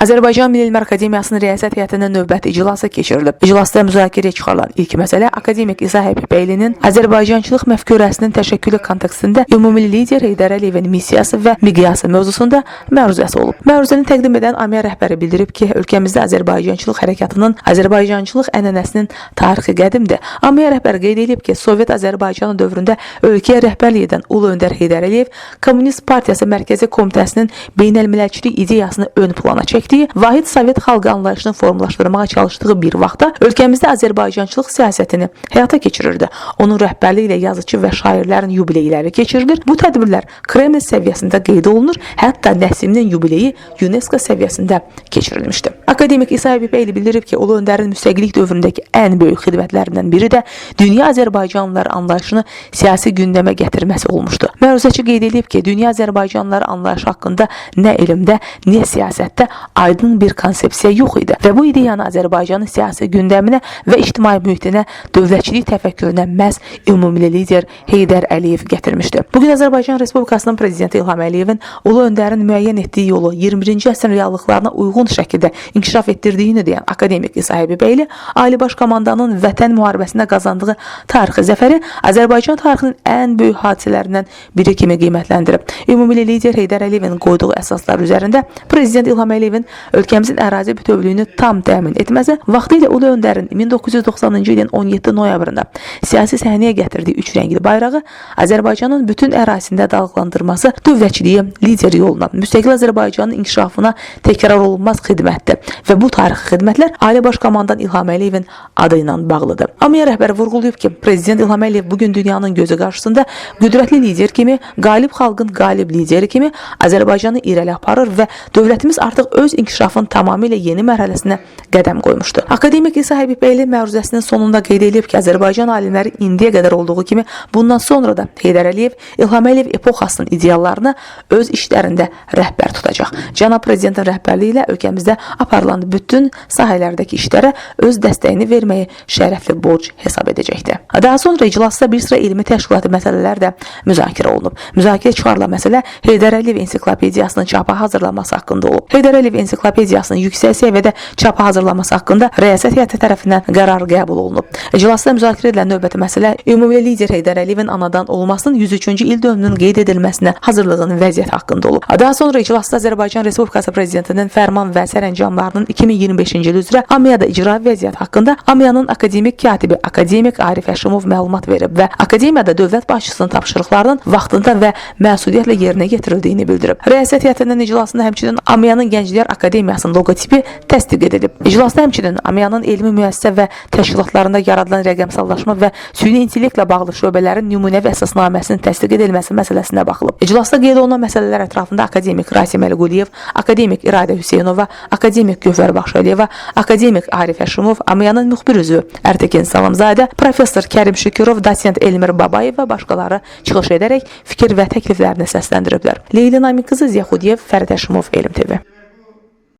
Azərbaycan Milli Elmlər Akademiyasının Riyasət Heyətinin növbəti iclası keçirilib. İclasda müzakirəyə çıxarılan ilk məsələ akademik İsa Həbibəylinin Azərbaycançılıq məfkurəsinin təşəkkülü kontekstində ümumi lider Heydər Əliyevin missiyası və miqyası mövzusunda məruzəsi olub. Məruzəni təqdim edən AMIA rəhbəri bildirib ki, ölkəmizdə Azərbaycançılıq hərəkatının Azərbaycançılıq ənənəsinin tarixi qədimdir. AMIA rəhbəri qeyd edib ki, Sovet Azərbaycanı dövründə ölkəyə rəhbərlik edən Ulu Öndər Heydər Əliyev Kommunist Partiyası Mərkəzi Komitəsinin beynəlmiləlçilik ideyasını ön plana çəkdi. Vahid Sovet xalq anlayışını formalaşdırmağa çalışdığı bir vaxtda ölkəmizdə Azərbaycançılıq siyasətini həyata keçirirdi. Onun rəhbərliyi ilə yazıcı və şairlərin yubileyləri keçirilir. Bu tədbirlər Kreml səviyyəsində qeyd olunur. Hətta Nəsiminin yubileyi UNESCO səviyyəsində keçirilmişdi. Akademik İsa Həbibəyli bildirib ki, Ulu Öndərin müstəqillik dövründəki ən böyük xidmətlərindən biri də dünya Azərbaycanlılar anlayışını siyasi gündəmə gətirməsi olmuşdu. Məruzəçi qeyd edib ki, dünya Azərbaycanlılar anlayışı haqqında nə elmdə, nə siyasətdə aydın bir konsepsiya yox idi və bu ideyanı Azərbaycanın siyasi gündəminə və ictimai mühitinə, dövlətçilik təfəkkürünə məhz ümumi lider Heydər Əliyev gətirmişdi. Bugün Azərbaycan Respublikasının prezidenti İlham Əliyevin Ulu Öndərin müəyyən etdiyi yolu 21-ci əsrin reallıqlarına uyğun şəkildə inkişaf etdirdiyini deyən akademik İsa Həbibəyli, Ali Baş Komandanın Vətən müharibəsində qazandığı tarixi zəfəri Azərbaycan tarixinin ən böyük hadisələrindən biri kimi qiymətləndirib. Ümumi lider Heydər Əliyevin qoyduğu əsaslar üzərində prezident İlham Əliyevin ölkəmizin ərazi bütövlüyünü tam təmin etməsi, vaxtilə Ulu Öndərin 1990-cı ilin 17 noyabrında siyasi səhnəyə gətirdiyi üç rəngli bayrağı Azərbaycanın bütün ərazisində dalğalandırması dövlətçiliyi lider yoluna, müstəqil Azərbaycanın inkişafına təkrar olunmaz xidmətdir və bu tarixi xidmətlər Ali Baş Komandan İlham Əliyevin adı ilə bağlıdır. AMIA rəhbəri vurğulayıb ki, prezident İlham Əliyev bugün dünyanın gözü qarşısında qüdrətli lider kimi, qalib xalqın qalib lideri kimi Azərbaycanı irəli aparır və dövlətimiz artıq öz inkişafın tamamilə yeni mərhələsinə qədəm qoymuşdu. Akademik İsa Həbibəyli məruzəsinin sonunda qeyd edib ki, Azərbaycan alimləri indiyə qədər olduğu kimi bundan sonra da Heydər Əliyev, İlham Əliyev epoxasının ideallarını öz işlərində rəhbər tutacaq. Cənab Prezidentin rəhbərliyi ilə ölkəmizdə aparılan bütün sahələrdəki işlərə öz dəstəyini verməyi şərəfli borc hesab edəcəkdir. Daha sonra iclasda bir sıra elmi təşkilati məsələlər də müzakirə olunub. Müzakirə çıxarılan məsələ Heydər Əliyev ensiklopediyasının çapa hazırlanması haqqında olub. Heydər Əliyev ensiklopediyasının yüksək səviyyədə çapa hazırlanması haqqında Riyasət Heyəti tərəfindən qərar qəbul olunub. İclasda müzakirə edilən növbəti məsələ ümumi lider Heydər Əliyevin anadan olmasının 103-cü il dönümünün qeyd edilməsinə hazırlığının vəziyyəti haqqında olub. Daha sonra iclasda Azərbaycan Respublikası Prezidentinin fərman və sərəncamlarının 2025-ci il üzrə AMIA-da icra vəziyyəti haqqında AMIA-nın akademik katibi akademik Arif Həşimov məlumat verib və akademiyada dövlət başçısının tapşırıqlarının vaxtında və məsuliyyətlə yerinə yetirildiyini bildirib. Riyasət Heyətinin iclasında həmçinin AMIA-nın Gənclər Akademiyasının loqotipi təsdiq edilib. İclasda həmçinin AMIA-nın elmi müəssisə və təşkilatlarında yaradılan rəqəmsallaşma və süni intellektlə bağlı şöbələrin nümunəvi əsasnaməsinin təsdiq edilməsi məsələsinə baxılıb. İclasda qeyd olunan məsələlər ətrafında akademik Rasim Əliquliyev, akademik İradə Hüseynova, akademik Gövhər Baxşəliyeva, akademik Arif Həşimov, AMIA-nın müxbir üzvü Ərtəkin Salamzadə, professor Kərim Şükürov, dosent Elmir Babayev və başqaları çıxış edərək fikir və təkliflərini səsləndiriblər. Leyli Namik qızı Ziyaxudiyev, Fərid Həşimov, Elm TV.